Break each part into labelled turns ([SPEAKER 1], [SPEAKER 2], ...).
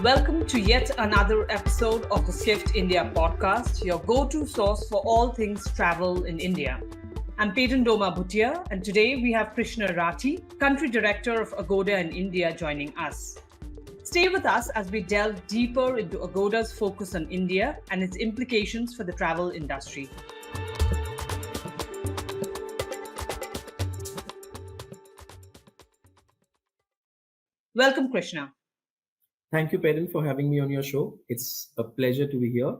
[SPEAKER 1] Welcome to yet another episode of the Shift India podcast, your go-to source for all things travel in India. I'm Peyton Doma Bhutia, and today we have Krishna Rathi, Country Director of Agoda in India, joining us. Stay with us as we delve deeper into Agoda's focus on India and its implications for the travel industry. Welcome, Krishna.
[SPEAKER 2] Thank you, Perrin, for having me on your show. It's a pleasure to be here.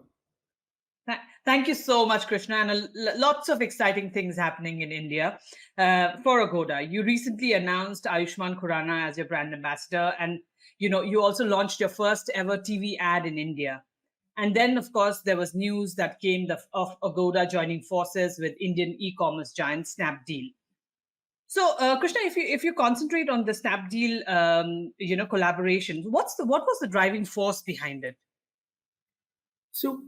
[SPEAKER 1] Thank you so much, Krishna, and lots of exciting things happening in India for Agoda. You recently announced Ayushmann Khurana as your brand ambassador, and you also launched your first ever TV ad in India. And then, of course, there was news that came of Agoda joining forces with Indian e-commerce giant Snapdeal. So, Krishna, if you concentrate on the Snapdeal, collaboration, what was the driving force behind it?
[SPEAKER 2] So,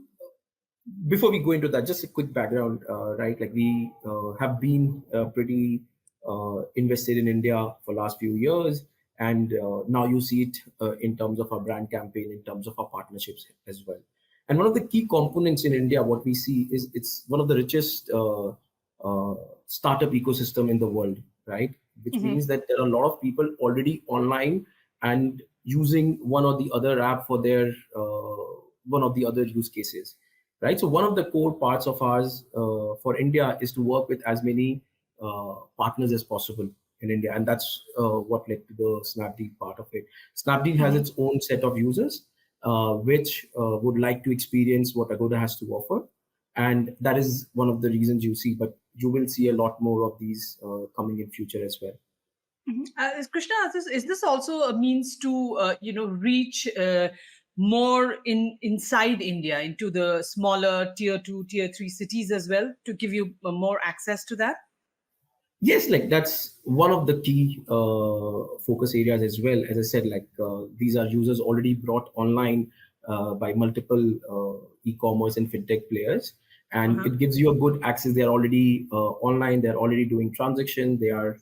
[SPEAKER 2] before we go into that, just a quick background, right? Like we have been pretty invested in India for last few years, and now you see it in terms of our brand campaign, in terms of our partnerships as well. And one of the key components in India, what we see is it's one of the richest startup ecosystem in the world, right? Which means that there are a lot of people already online and using one or the other app for their one of the other use cases, right? So one of the core parts of ours for India is to work with as many partners as possible in India, and that's what led to the Snapdeal part of it. Snapdeal has its own set of users which would like to experience what Agoda has to offer. And that is one of the reasons you see, but you will see a lot more of these coming in future as well.
[SPEAKER 1] Krishna, is this also a means to reach more inside India into the smaller tier 2, tier 3 cities as well, to give you more access to that?
[SPEAKER 2] Yes, like that's one of the key focus areas as well. As I said, like these are users already brought online by multiple e-commerce and fintech players, and it gives you a good access. They're already online. They're already doing transaction. They are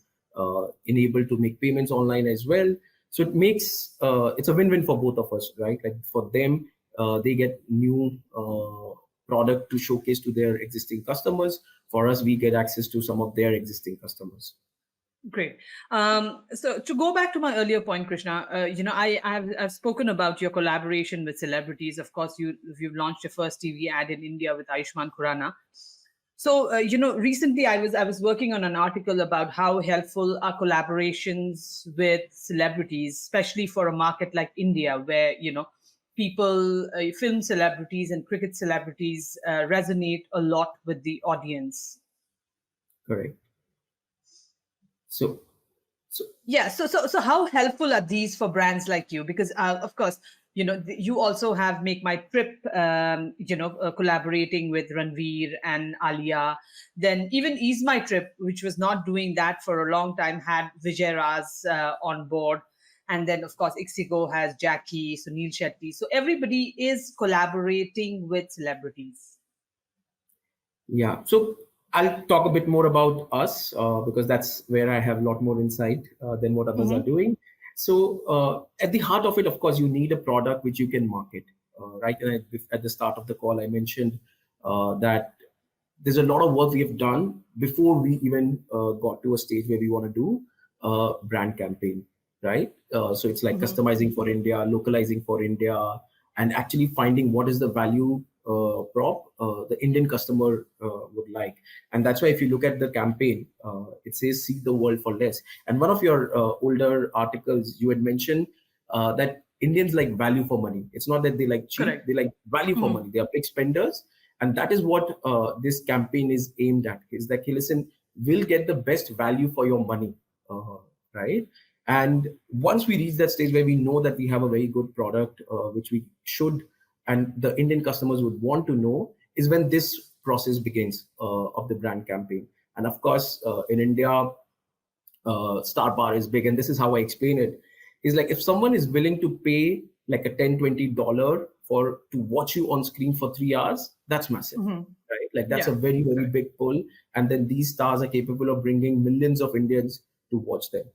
[SPEAKER 2] enabled to make payments online as well. So it makes it's a win-win for both of us, right? Like for them, they get new product to showcase to their existing customers. For us, we get access to some of their existing customers.
[SPEAKER 1] Great. So to go back to my earlier point, Krishna, I've spoken about your collaboration with celebrities. Of course, you've launched your first TV ad in India with Ayushmann Khurana. So recently I was working on an article about how helpful are collaborations with celebrities, especially for a market like India, where people, film celebrities and cricket celebrities resonate a lot with the audience.
[SPEAKER 2] Correct. So
[SPEAKER 1] how helpful are these for brands like you? Because of course, you also have Make My Trip, collaborating with Ranveer and Alia. Then even Ease My Trip, which was not doing that for a long time, had Vijay Raz on board. And then, of course, Ixigo has Jackie, Sunil Shetty. So everybody is collaborating with celebrities.
[SPEAKER 2] Yeah. So I'll talk a bit more about us because that's where I have a lot more insight than what others are doing. So at the heart of it, of course, you need a product which you can market, right? And at the start of the call, I mentioned that there's a lot of work we have done before we even got to a stage where we want to do a brand campaign, right? So it's like customizing for India, localizing for India, and actually finding what is the value prop the Indian customer would like. And that's why if you look at the campaign, it says see the world for less. And one of your older articles, you had mentioned that Indians like value for money. It's not that they like cheap,
[SPEAKER 1] Correct.
[SPEAKER 2] They like value for money. They are big spenders. And that is what this campaign is aimed at, is that, hey, listen, we'll get the best value for your money, right? And once we reach that stage where we know that we have a very good product, which we should, and the Indian customers would want to know, is when this process begins of the brand campaign. And of course, in India, star power is big. And this is how I explain it, is like if someone is willing to pay like a $10-20 to watch you on screen for 3 hours, that's massive, right? Like that's a very, very big pull. And then these stars are capable of bringing millions of Indians to watch them.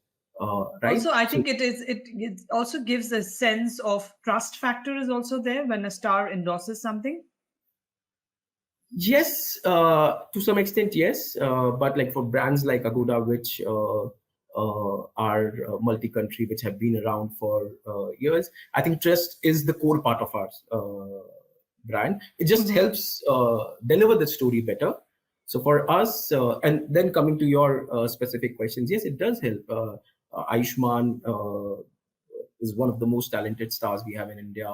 [SPEAKER 2] right?
[SPEAKER 1] Also, I
[SPEAKER 2] So
[SPEAKER 1] think it also gives a sense of trust factor is also there when a star endorses something.
[SPEAKER 2] yes, to some extent, yes. But like for brands like Agoda, which are multi-country, which have been around for years, I think trust is the core part of our brand. It just
[SPEAKER 1] Hmm.
[SPEAKER 2] helps deliver the story better. So for us, and then coming to your specific questions, yes, it does help. Ayushmann is one of the most talented stars we have in India,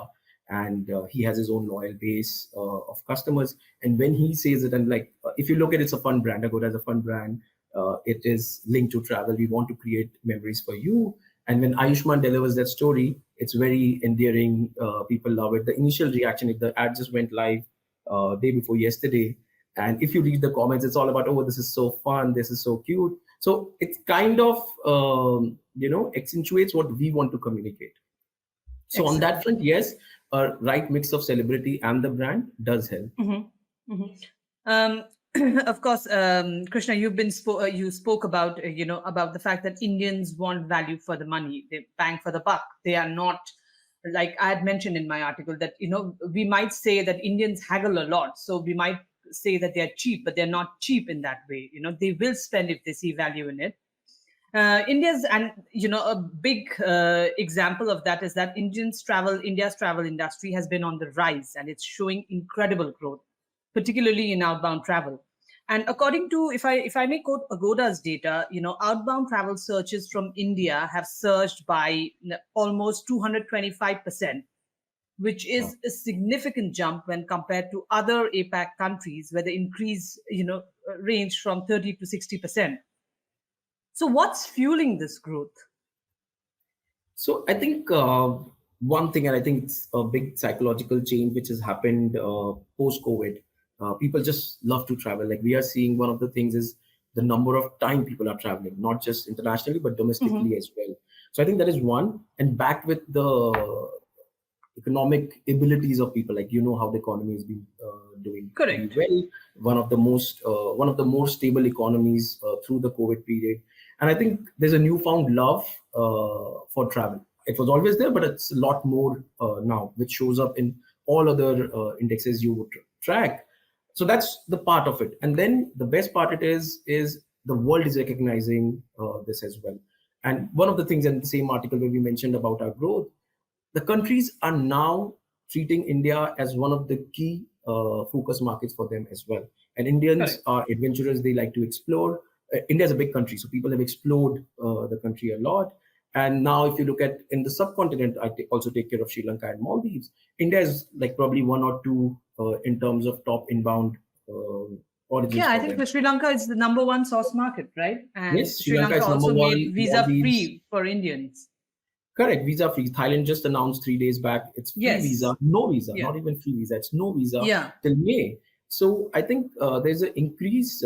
[SPEAKER 2] and he has his own loyal base of customers. And when he says it, and like if you look at it's a fun brand, Agoda is a fun brand. It is linked to travel. We want to create memories for you. And when Ayushman delivers that story, it's very endearing. People love it. The initial reaction, if the ad just went live day before yesterday, and if you read the comments, it's all about, oh, this is so fun, this is so cute. So it kind of accentuates what we want to communicate. So on that
[SPEAKER 1] Excellent.
[SPEAKER 2] front, yes, a right mix of celebrity and the brand does help.
[SPEAKER 1] Hmm. Hmm. Um, of course, Krishna, you spoke about about the fact that Indians want value for the money, they bang for the buck. They are not, like I had mentioned in my article, that we might say that Indians haggle a lot, so we might say that they're cheap, but they're not cheap in that way. They will spend if they see value in it. India's, and a big example of that is that India's travel industry has been on the rise, and it's showing incredible growth, particularly in outbound travel. And according to, if I may quote Agoda's data, outbound travel searches from India have surged by almost 225%, which
[SPEAKER 2] Wow.
[SPEAKER 1] is a significant jump when compared to other APAC countries, where the increase range from 30 to 60%. So what's fueling this growth?
[SPEAKER 2] So I think one thing, and I think it's a big psychological change which has happened post-COVID. People just love to travel. Like we are seeing, one of the things is the number of time people are traveling, not just internationally but domestically
[SPEAKER 1] Hmm.
[SPEAKER 2] as well. So I think that is one, and backed with the economic abilities of people. Like how the economy has been doing pretty
[SPEAKER 1] Correct.
[SPEAKER 2] well. One of the more stable economies through the COVID period. And I think there's a newfound love for travel. It was always there, but it's a lot more now, which shows up in all other indexes you would track. So that's the part of it. And then the best part it is the world is recognizing this as well. And one of the things in the same article where we mentioned about our growth, the countries are now treating India as one of the key focus markets for them as well. And Indians
[SPEAKER 1] Correct.
[SPEAKER 2] are adventurous; they like to explore. India is a big country, so people have explored the country a lot. And now, if you look at in the subcontinent, also take care of Sri Lanka and Maldives. India is like probably one or two in terms of top inbound origins
[SPEAKER 1] Yeah, I
[SPEAKER 2] for
[SPEAKER 1] think
[SPEAKER 2] them.
[SPEAKER 1] the Sri Lanka is the number one source market, right? And
[SPEAKER 2] Yes, Sri
[SPEAKER 1] Sri
[SPEAKER 2] Lanka
[SPEAKER 1] Lanka
[SPEAKER 2] is number
[SPEAKER 1] also made
[SPEAKER 2] one.
[SPEAKER 1] visa
[SPEAKER 2] Maldives.
[SPEAKER 1] free for Indians.
[SPEAKER 2] Correct, visa free. Thailand just announced 3 days back it's free
[SPEAKER 1] Yes.
[SPEAKER 2] visa, no visa,
[SPEAKER 1] Yeah.
[SPEAKER 2] not even free visa. It's no visa
[SPEAKER 1] Yeah.
[SPEAKER 2] till May. So I think there's an increased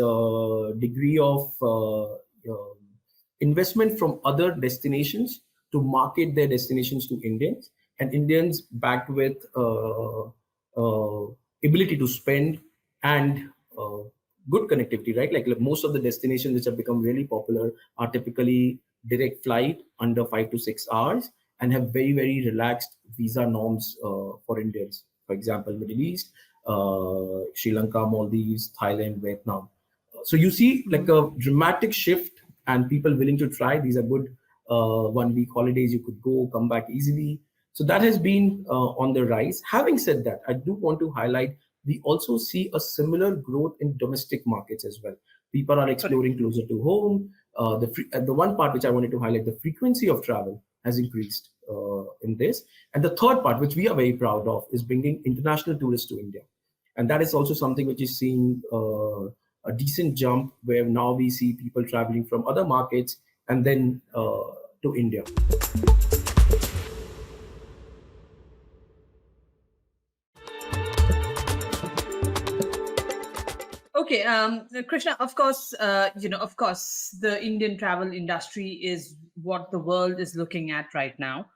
[SPEAKER 2] degree of investment from other destinations to market their destinations to Indians, and Indians backed with uh, ability to spend and uh, good connectivity, right? Like most of the destinations which have become really popular are typically direct flight under 5 to 6 hours and have very, very relaxed visa norms for Indians. For example, Middle East, Sri Lanka, Maldives, Thailand, Vietnam. So you see like
[SPEAKER 1] Mhm.
[SPEAKER 2] a dramatic shift and people willing to try. These are good 1 week holidays. You could go, come back easily. So that has been on the rise. Having said that, I do want to highlight we also see a similar growth in domestic markets as well. People are
[SPEAKER 1] Correct.
[SPEAKER 2] exploring closer to home. The one part which I wanted to highlight, the frequency of travel has increased in this. And the third part, which we are very proud of, is bringing international tourists to India. And that is also something which is seeing a decent jump where now we see people traveling from other markets and then to India.
[SPEAKER 1] Okay, Krishna, of course, the Indian travel industry is what the world is looking at right now.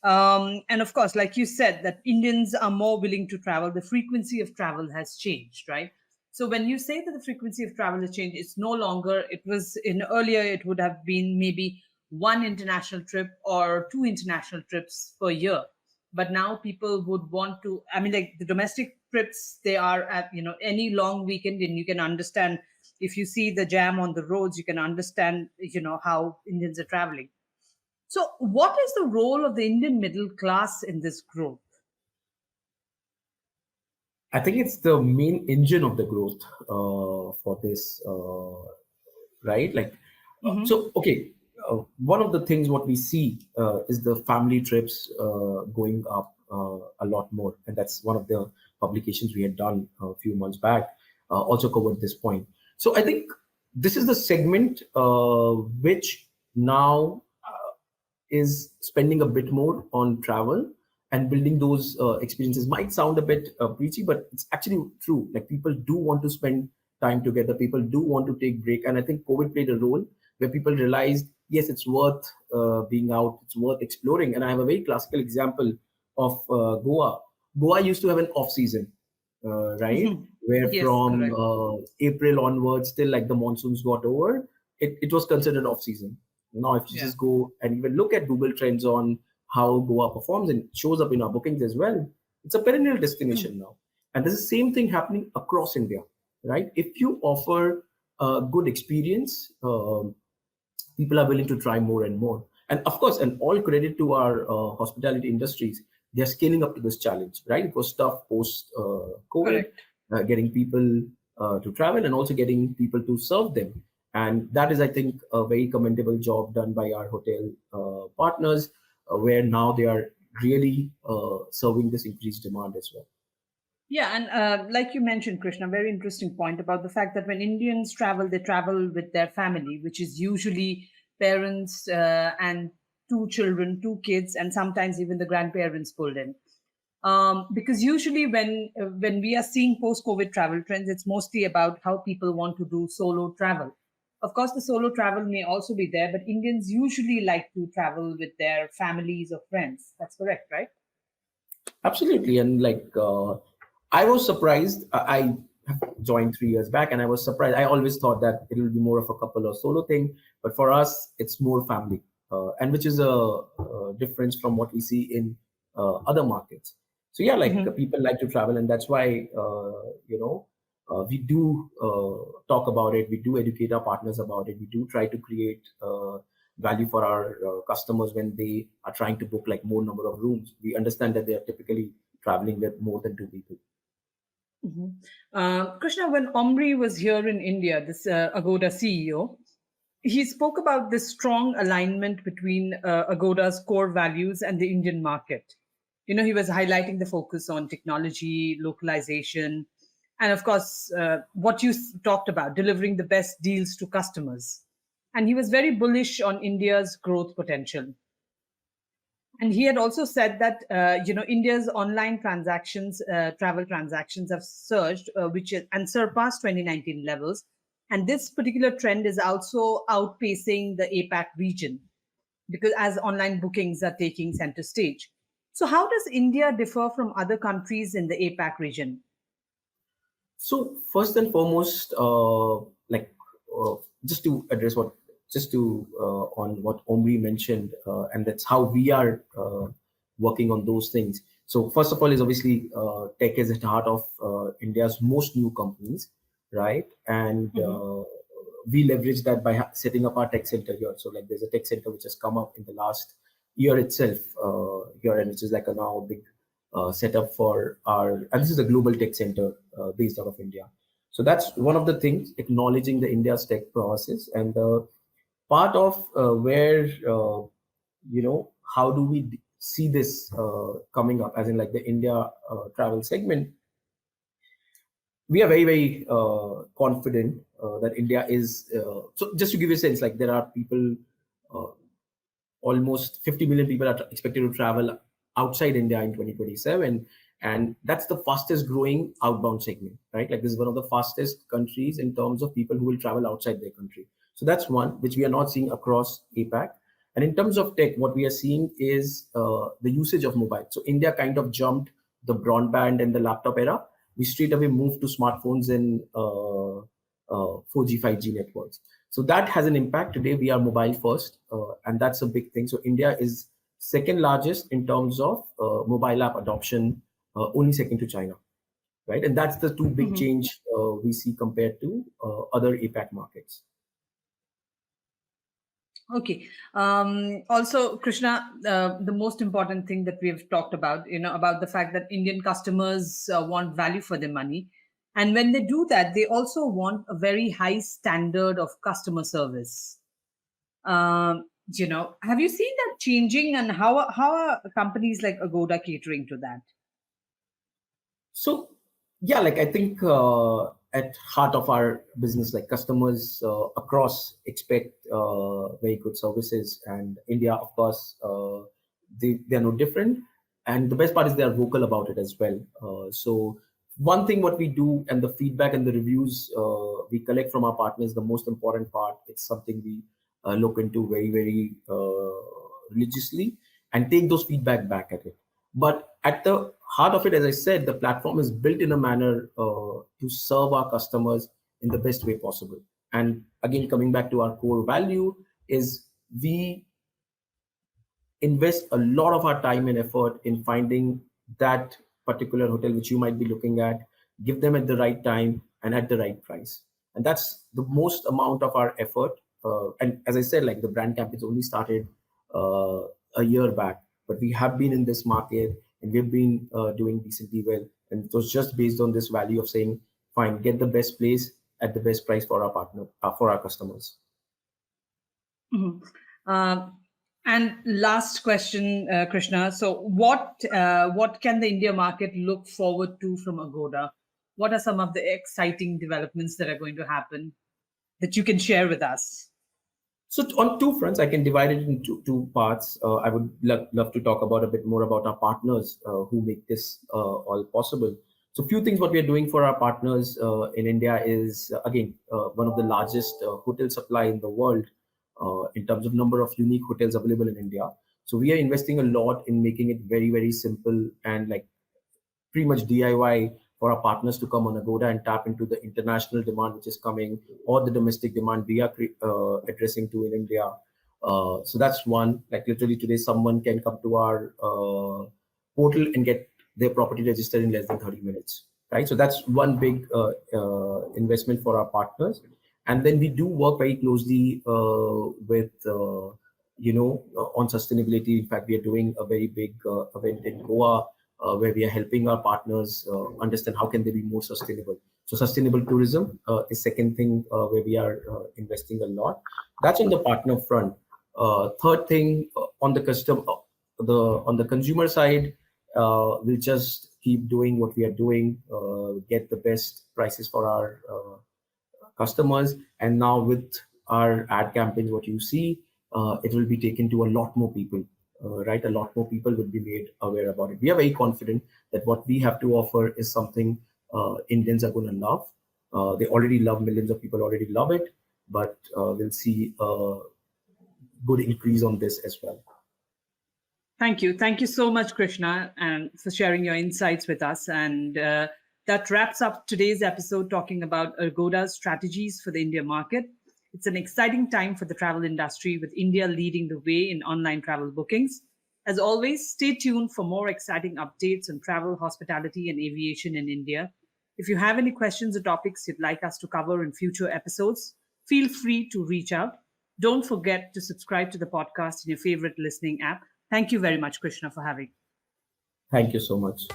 [SPEAKER 1] And of course, like you said, that Indians are more willing to travel. The frequency of travel has changed, right? So when you say that the frequency of travel has changed, it's no longer, it was in earlier, it would have been maybe one international trip or two international trips per year. But now people would want to, I mean, like the domestic trips, they are at, any long weekend, and you can understand, if you see the jam on the roads, you can understand, how Indians are traveling. So, what is the role of the Indian middle class in this growth?
[SPEAKER 2] I think it's the main engine of the growth for this, right? Like,
[SPEAKER 1] Hmm.
[SPEAKER 2] so okay. One of the things what we see is the family trips going up a lot more, and that's one of the publications we had done a few months back. Also covered this point. So I think this is the segment which now is spending a bit more on travel and building those experiences. Might sound a bit preachy, but it's actually true. Like people do want to spend time together, people do want to take break, and I think COVID played a role where people realized, yes, it's worth being out, it's worth exploring. And I have a very classical example of Goa used to have an off season, right, where
[SPEAKER 1] Yes,
[SPEAKER 2] from
[SPEAKER 1] correct.
[SPEAKER 2] April onwards till like the monsoons got over, it was considered off season. Now, if you
[SPEAKER 1] Yeah.
[SPEAKER 2] just go and even look at Google Trends on how Goa performs, and it shows up in our bookings as well, it's a perennial destination now. And there's the same thing happening across India, right? If you offer a good experience, people are willing to try more and more. And of course, and all credit to our hospitality industries, they're scaling up to this challenge, right? It was tough post COVID,
[SPEAKER 1] Correct.
[SPEAKER 2] getting people to travel and also getting people to serve them. And that is, I think, a very commendable job done by our hotel partners, where now they are really serving this increased demand as well.
[SPEAKER 1] Yeah, and like you mentioned, Krishna, very interesting point about the fact that when Indians travel, they travel with their family, which is usually parents and two children, two kids, and sometimes even the grandparents pulled in. Because usually when we are seeing post-COVID travel trends, it's mostly about how people want to do solo travel. Of course, the solo travel may also be there, but Indians usually like to travel with their families or friends. That's correct, right?
[SPEAKER 2] Absolutely. And like, I was surprised. I have joined 3 years back and I was surprised. I always thought that it will be more of a couple or solo thing. But for us, it's more family, and which is a difference from what we see in other markets. So, yeah, like
[SPEAKER 1] Hmm.
[SPEAKER 2] people like to travel. And that's why, we do talk about it. We do educate our partners about it. We do try to create value for our customers when they are trying to book like more number of rooms. We understand that they are typically traveling with more than two people.
[SPEAKER 1] Hmm. Krishna, when Omri was here in India, this Agoda CEO, he spoke about this strong alignment between Agoda's core values and the Indian market. He was highlighting the focus on technology, localization, and of course, what you talked about, delivering the best deals to customers. And he was very bullish on India's growth potential. And he had also said that India's online transactions, travel transactions, have surged, and surpassed 2019 levels. And this particular trend is also outpacing the APAC region because as online bookings are taking center stage. So, how does India differ from other countries in the APAC region?
[SPEAKER 2] So first and foremost, like just to address what, just to on what Omri mentioned, and that's how we are working on those things. So first of all, is obviously tech is at the heart of India's most new companies, right? And
[SPEAKER 1] Mhm.
[SPEAKER 2] we leverage that by setting up our tech center here. So like there's a tech center which has come up in the last year itself here, and which is like a now big setup for our, and this is a global tech center based out of India. So that's one of the things, acknowledging the India's tech process, and part of where how do we see this coming up, as in like the India travel segment. We are very very confident that India is so just to give you a sense, like there are people, uh, almost 50 million people are expected to travel outside India in 2027. And that's the fastest growing outbound segment, right? Like this is one of the fastest countries in terms of people who will travel outside their country. So that's one which we are not seeing across APAC. And in terms of tech, what we are seeing is the usage of mobile. So India kind of jumped the broadband and the laptop era. We straight away moved to smartphones and 4G, 5G networks. So that has an impact. Today we are mobile first, and that's a big thing. So India is second largest in terms of mobile app adoption, only second to China, right? And that's the two big
[SPEAKER 1] Mhm.
[SPEAKER 2] change we see compared to other APAC markets.
[SPEAKER 1] Okay. Also, Krishna, the most important thing that we've talked about, about the fact that Indian customers want value for their money. And when they do that, they also want a very high standard of customer service. Have you seen that changing, and how are companies like Agoda catering to that?
[SPEAKER 2] So yeah, like I think at heart of our business, like customers across expect very good services, and India, of course, they are no different. And the best part is they are vocal about it as well. So one thing what we do, and the feedback and the reviews we collect from our partners, the most important part, it's something we look into very religiously and take those feedback back at it. But at the heart of it, as I said, the platform is built in a manner to serve our customers in the best way possible. And again, coming back to our core value, is we invest a lot of our time and effort in finding that particular hotel which you might be looking at, give them at the right time and at the right price. And that's the most amount of our effort. And as I said, like the brand campaigns only started uh, a year back, but we have been in this market and we've been doing decently well. And it was just based on this value of saying, fine, get the best place at the best price for our partner, for our customers.
[SPEAKER 1] Mhm. Uh, and last question, Krishna. So, what can the India market look forward to from Agoda? What are some of the exciting developments that are going to happen that you can share with us?
[SPEAKER 2] So on two fronts, I can divide it into two parts. I would love to talk about a bit more about our partners who make this all possible. So few things what we are doing for our partners in India is again one of the largest hotel supply in the world in terms of number of unique hotels available in India. So we are investing a lot in making it very simple and like pretty much DIY for our partners to come on Agoda and tap into the international demand which is coming, or the domestic demand we are addressing to in India. So that's one. Like literally today, someone can come to our portal and get their property registered in less than 30 minutes. Right. So that's one big investment for our partners. And then we do work very closely with on sustainability. In fact, we are doing a very big event in Goa where we are helping our partners understand how can they be more sustainable. So sustainable tourism is second thing where we are investing a lot. That's on the partner front. Third thing on the on the consumer side, we'll just keep doing what we are doing, get the best prices for our customers. And now with our ad campaigns, what you see, it will be taken to a lot more people, right? A lot more people will be made aware about it. We are very confident that what we have to offer is something Indians are going to love. They already love, millions of people already love it, but we'll see a good increase on this as well.
[SPEAKER 1] Thank you. Thank you so much, Krishna, and for sharing your insights with us. And that wraps up today's episode talking about Agoda's strategies for the India market. It's an exciting time for the travel industry, with India leading the way in online travel bookings. As always, stay tuned for more exciting updates on travel, hospitality, and aviation in India. If you have any questions or topics you'd like us to cover in future episodes, feel free to reach out. Don't forget to subscribe to the podcast in your favorite listening app. Thank you very much, Krishna, for having.
[SPEAKER 2] Thank you so much.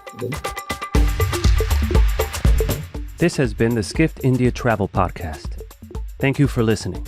[SPEAKER 3] This has been the Skift India Travel Podcast. Thank you for listening.